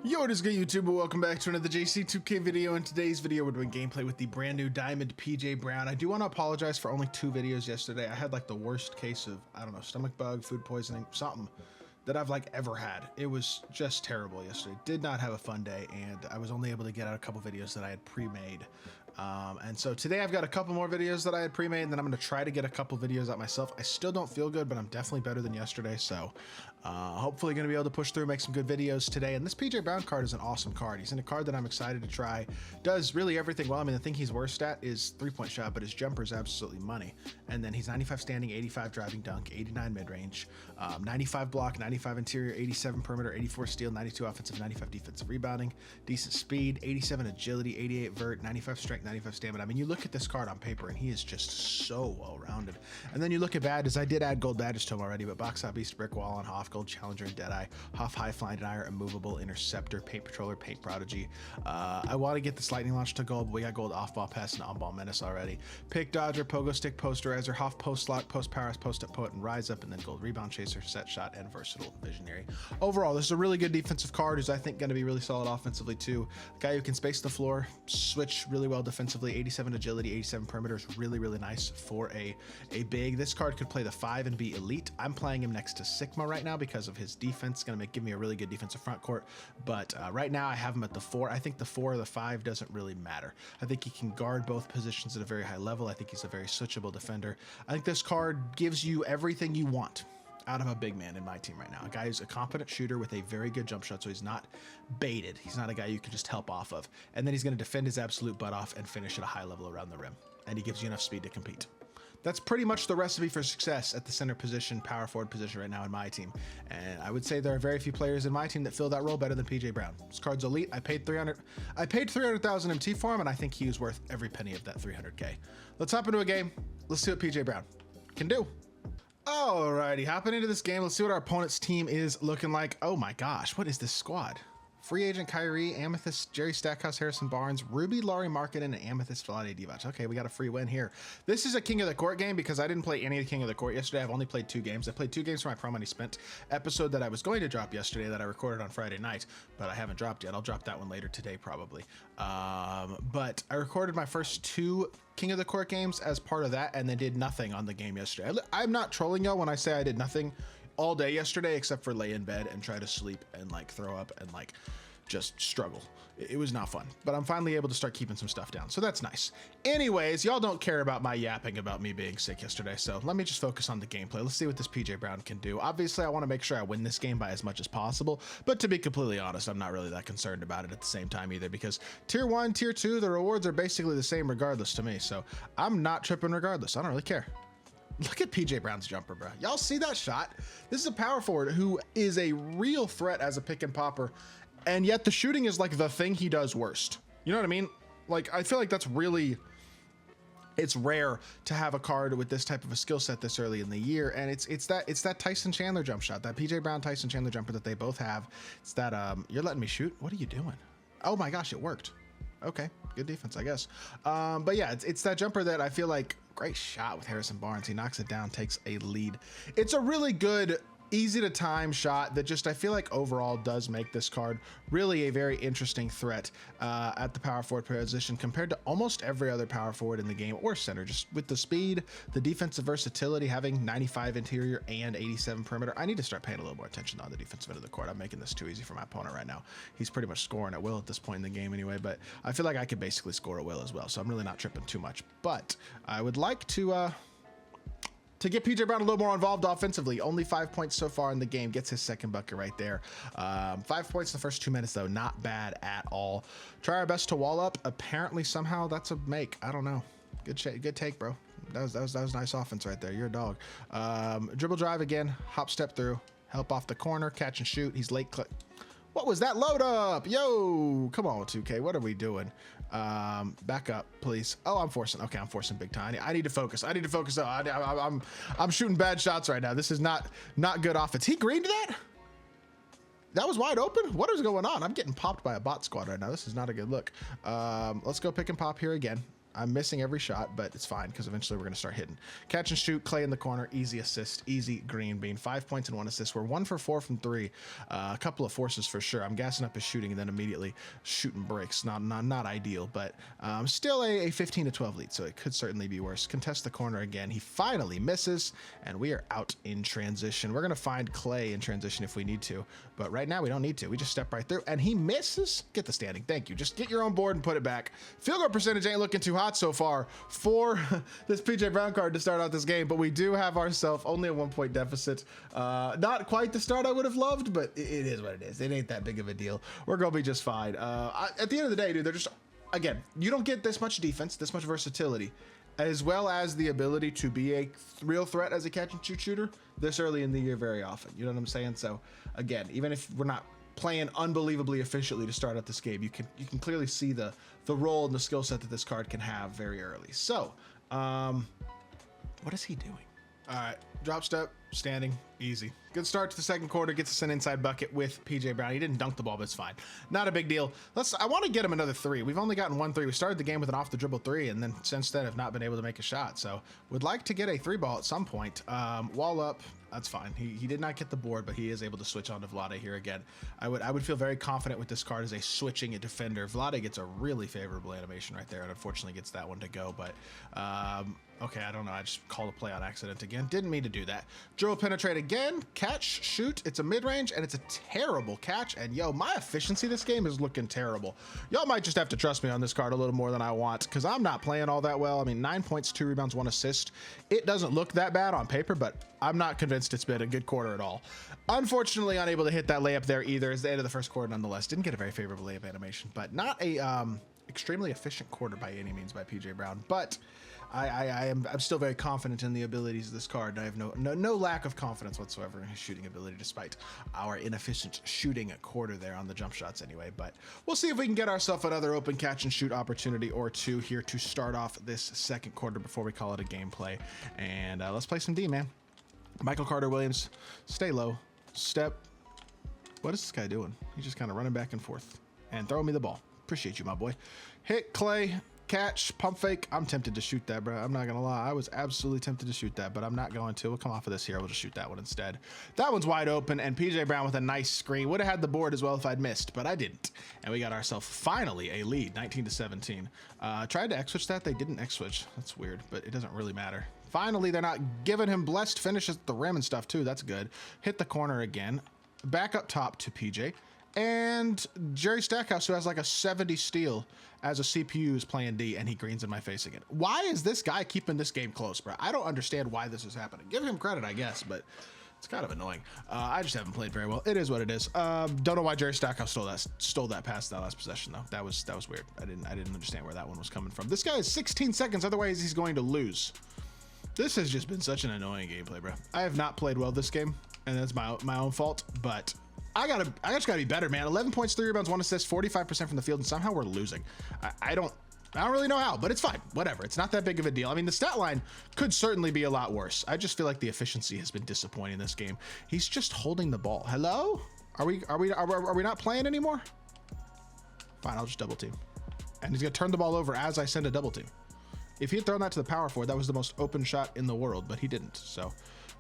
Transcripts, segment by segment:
Yo, what is good, YouTube? Welcome back to another JC2K video. In today's video, we're doing gameplay with the brand new Diamond PJ Brown. I do want to apologize for only 2 videos yesterday. I had like the worst case of, I don't know, stomach bug, food poisoning, something that I've like ever had. It was just terrible yesterday. Did not have a fun day, and I was only able to get out a couple videos that I had pre-made. And so today I've got a couple more videos that I had pre-made, and then I'm going to try to get a couple videos out myself. I still don't feel good, but I'm definitely better than yesterday. So hopefully going to be able to push through, make some good videos today. And this PJ Brown card is an awesome card. He's in a card that I'm excited to try. Does really everything well. I mean, the thing he's worst at is 3-point shot, but his jumper is absolutely money. And then he's 95 standing, 85 driving dunk, 89 mid-range, 95 block, 95 interior, 87 perimeter, 84 steal, 92 offensive, 95 defensive rebounding, decent speed, 87 agility, 88 vert, 95 strength, 95 stamina. I mean, you look at this card on paper and he is just so well-rounded. And then you look at badges. I did add gold badges to him already, but box out beast, brick wall on Hoff, gold challenger and deadeye, Hoff high flying denier, immovable, interceptor, paint patroller, paint prodigy. I want to get this lightning launch to gold, but we got gold off ball pass and on ball menace already. Pick dodger, pogo stick, posterizer, Hoff post lock, post powers, post up poet, and rise up, and then gold rebound chaser, set shot, and versatile visionary. Overall, this is a really good defensive card who's I think going to be really solid offensively too. A guy who can space the floor, switch really well defensively, 87 agility, 87 perimeter is really nice for a big. This card could play the 5 and be elite. I'm playing him next to Sigma right now because of his defense. Going to give me a really good defensive front court, but right now I have him at the 4. I think the 4 or the 5 doesn't really matter. I think he can guard both positions at a very high level. I think he's a very switchable defender. I think this card gives you everything you want out of a big man in my team right now. A guy who's a competent shooter with a very good jump shot, so he's not baited. He's not a guy you can just help off of. And then he's going to defend his absolute butt off and finish at a high level around the rim. And he gives you enough speed to compete. That's pretty much the recipe for success at the center position, power forward position right now in my team. And I would say there are very few players in my team that fill that role better than PJ Brown. This card's elite. I paid 300,000 MT for him, and I think he was worth every penny of that 300K. Let's hop into a game. Let's see what PJ Brown can do. Alrighty, hopping into this game. Let's see what our opponent's team is looking like. Oh my gosh, what is this squad? Free agent Kyrie, Amethyst, Jerry Stackhouse, Harrison Barnes, Ruby, Laurie Marketing, and Amethyst Vlade Divac. Okay, we got a free win here. This is a King of the Court game because I didn't play any of the King of the Court yesterday. I've only played 2 games. I played 2 games for my Pro Money Spent episode that I was going to drop yesterday that I recorded on Friday night, but I haven't dropped yet. I'll drop that one later today probably. But I recorded my first 2 King of the Court games as part of that and then did nothing on the game yesterday. I'm not trolling y'all when I say I did nothing all day yesterday except for lay in bed and try to sleep and like throw up and like just struggle. It was not fun, but I'm finally able to start keeping some stuff down, so that's nice. Anyways, y'all don't care about my yapping about me being sick yesterday, so let me just focus on the gameplay. Let's see what this PJ Brown can do. Obviously, I want to make sure I win this game by as much as possible, but to be completely honest, I'm not really that concerned about it at the same time either, because tier 1, tier 2, the rewards are basically the same regardless to me, so I'm not tripping regardless. I don't really care. Look at PJ Brown's jumper, bro. Y'all see that shot? This is a power forward who is a real threat as a pick and popper, and yet the shooting is like the thing he does worst. You know what I mean? Like, I feel like that's really, it's rare to have a card with this type of a skill set this early in the year, and it's that Tyson Chandler jump shot, that PJ Brown Tyson Chandler jumper that they both have. It's that you're letting me shoot. What are you doing? Oh my gosh, it worked. Okay, good defense, I guess. But yeah, it's that jumper that I feel like, great shot with Harrison Barnes. He knocks it down, takes a lead. It's a really good, easy to time shot that just I feel like overall does make this card really a very interesting threat at the power forward position compared to almost every other power forward in the game or center. Just with the speed, the defensive versatility, having 95 interior and 87 perimeter. I need to start paying a little more attention on the defensive end of the court. I'm making this too easy for my opponent right now. He's pretty much scoring at will at this point in the game anyway, but I feel like I could basically score at will as well, so I'm really not tripping too much. But I would like to get PJ Brown a little more involved offensively. Only 5 points so far in the game. Gets his second bucket right there. 5 points in the first 2 minutes, though. Not bad at all. Try our best to wall up. Apparently, somehow, that's a make. I don't know. Good take, bro. That was nice offense right there. You're a dog. Dribble drive again. Hop step through. Help off the corner. Catch and shoot. He's late click. What was that load up? Yo, come on, 2K. What are we doing? Back up, please. Oh, I'm forcing. Okay, I'm forcing big time. I need to focus. I need to focus. I'm shooting bad shots right now. This is not good offense. He greened that? That was wide open? What is going on? I'm getting popped by a bot squad right now. This is not a good look. Let's go pick and pop here again. I'm missing every shot, but it's fine because eventually we're going to start hitting. Catch and shoot, Clay in the corner, easy assist, easy green bean. 5 points and 1 assist. We're 1 for 4 from 3. A couple of forces for sure. I'm gassing up his shooting and then immediately shooting breaks. Not ideal, but still a 15 to 12 lead, so it could certainly be worse. Contest the corner again. He finally misses, and we are out in transition. We're going to find Clay in transition if we need to, but right now we don't need to. We just step right through, and he misses. Get the standing. Thank you. Just get your own board and put it back. Field goal percentage ain't looking too hot so far for this PJ Brown card to start out this game, but we do have ourselves only a 1 point deficit. Not quite the start I would have loved, but it is what it is. It ain't that big of a deal. We're gonna be just fine. At the end of the day, dude, they're just, again, you don't get this much defense, this much versatility, as well as the ability to be a real threat as a catch and shoot shooter this early in the year very often. You know what I'm saying? So again, even if we're not playing unbelievably efficiently to start out this game, you can clearly see the role and the skill set that this card can have very early. So what is he doing? All right, drop step, standing, easy. Good start to the second quarter, gets us an inside bucket with PJ Brown. He didn't dunk the ball, but it's fine. Not a big deal. I want to get him another 3. We've only gotten 1 3. We started the game with an off the dribble 3, and then since then have not been able to make a shot. So would like to get a 3 ball at some point. Wall up, that's fine. He did not get the board, but he is able to switch on to Vlade here again. I would feel very confident with this card as a switching defender. Vlade gets a really favorable animation right there, and unfortunately gets that one to go, but okay, I don't know. I just called a play on accident again. Didn't mean to do that. Dribble penetrate again. Catch, shoot. It's a mid-range, and it's a terrible catch. And yo, my efficiency this game is looking terrible. Y'all might just have to trust me on this card a little more than I want, because I'm not playing all that well. I mean, 9 points, 2 rebounds, 1 assist. It doesn't look that bad on paper, but I'm not convinced it's been a good quarter at all. Unfortunately, unable to hit that layup there either. It's the end of the first quarter nonetheless. Didn't get a very favorable layup animation, but not a extremely efficient quarter by any means by PJ Brown. But I'm still very confident in the abilities of this card, and I have no lack of confidence whatsoever in his shooting ability, despite our inefficient shooting quarter there on the jump shots anyway. But we'll see if we can get ourselves another open catch and shoot opportunity or 2 here to start off this second quarter before we call it a gameplay. And let's play some D, man. Michael Carter Williams, stay low, step. What is this guy doing? He's just kind of running back and forth and throwing me the ball. Appreciate you, my boy. Hit Clay. Catch, pump fake. I'm tempted to shoot that, bro. I'm not gonna lie. I was absolutely tempted to shoot that, but I'm not going to. We'll come off of this here. We'll just shoot that one instead. That one's wide open, and PJ Brown with a nice screen. Would have had the board as well if I'd missed, but I didn't. And we got ourselves finally a lead, 19 to 17. Tried to X-switch that. They didn't X-switch. That's weird, but it doesn't really matter. Finally, they're not giving him blessed finishes at the rim and stuff too. That's good. Hit the corner again. Back up top to PJ. And Jerry Stackhouse, who has like a 70 steal as a CPU, is playing D, and he greens in my face again. Why is this guy keeping this game close, bro? I don't understand why this is happening. Give him credit, I guess, but it's kind of annoying. I just haven't played very well. It is what it is. Don't know why Jerry Stackhouse stole that pass that last possession though. That was weird. I didn't understand where that one was coming from. This guy has 16 seconds, otherwise he's going to lose. This has just been such an annoying gameplay, bro. I have not played well this game, and that's my own fault, but I just gotta be better, man. 11 points, 3 rebounds, 1 assist, 45% from the field, and somehow we're losing. I don't really know how, but it's fine. Whatever. It's not that big of a deal. I mean, the stat line could certainly be a lot worse. I just feel like the efficiency has been disappointing this game. He's just holding the ball. Hello? Are we not playing anymore? Fine, I'll just double team. And he's gonna turn the ball over as I send a double team. If he had thrown that to the power forward, that was the most open shot in the world, but he didn't. So,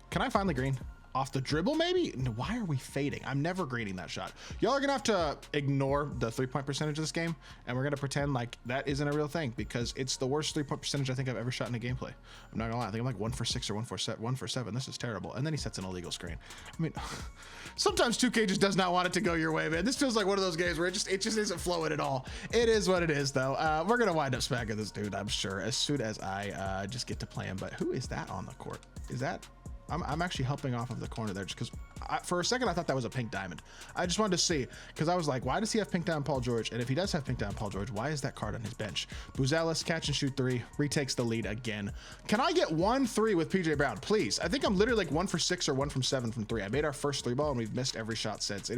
can I finally green? Off the dribble, maybe? Why are we fading? I'm never greening that shot. Y'all are gonna have to ignore the 3-point percentage of this game, and we're gonna pretend like that isn't a real thing, because it's the worst 3-point percentage I think I've ever shot in a gameplay. I'm not gonna lie. I think I'm like 1 for 6 or 1 for 7. This is terrible. And then he sets an illegal screen. I mean, sometimes 2K just does not want it to go your way, man. This feels like one of those games where it just isn't flowing at all. It is what it is, though. We're gonna wind up smacking this dude, I'm sure, as soon as I just get to play him. But who is that on the court? Is that? I'm actually helping off of the corner there just because for a second I thought that was a pink diamond. I just wanted to see, because I was like, why does he have pink diamond Paul George? And if he does have pink diamond Paul George, why is that card on his bench? Buzelis, catch and shoot 3, retakes the lead again. Can I get 1-3 with PJ Brown, please? I think I'm literally like 1 for 6 or 1 from 7 from 3. I made our first 3 ball and we've missed every shot since. It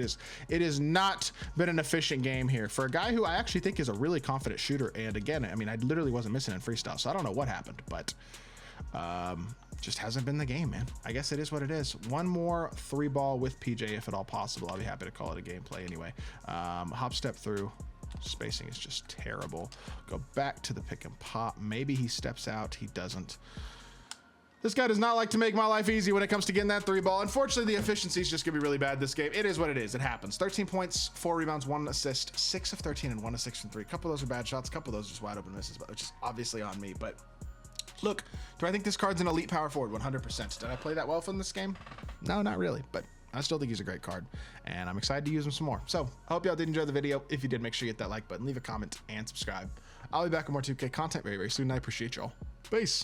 has not been an efficient game here for a guy who I actually think is a really confident shooter. And again, I mean, I literally wasn't missing in freestyle, so I don't know what happened, but just hasn't been the game, man. I guess it is what it is. One more 3 ball with PJ if at all possible. I'll be happy to call it a gameplay anyway. Hop step through, Spacing is just terrible. Go back to the pick and pop. Maybe he steps out. He doesn't. This guy does not like to make my life easy when it comes to getting that 3 ball. Unfortunately, the efficiency is just gonna be really bad this game. It is what it is. It happens. 13 points, 4 rebounds, 1 assist, 6 of 13 and 1 of 6 from 3. A couple of those are bad shots. A couple of those are just wide open misses, but which is obviously on me. But look, do I think this card's an elite power forward? 100%. Did I play that well from this game? No, not really, but I still think he's a great card, and I'm excited to use him some more. So I hope y'all did enjoy the video. If you did, make sure you hit that like button, leave a comment, and subscribe. I'll be back with more 2K content very, very soon. I appreciate y'all. Peace.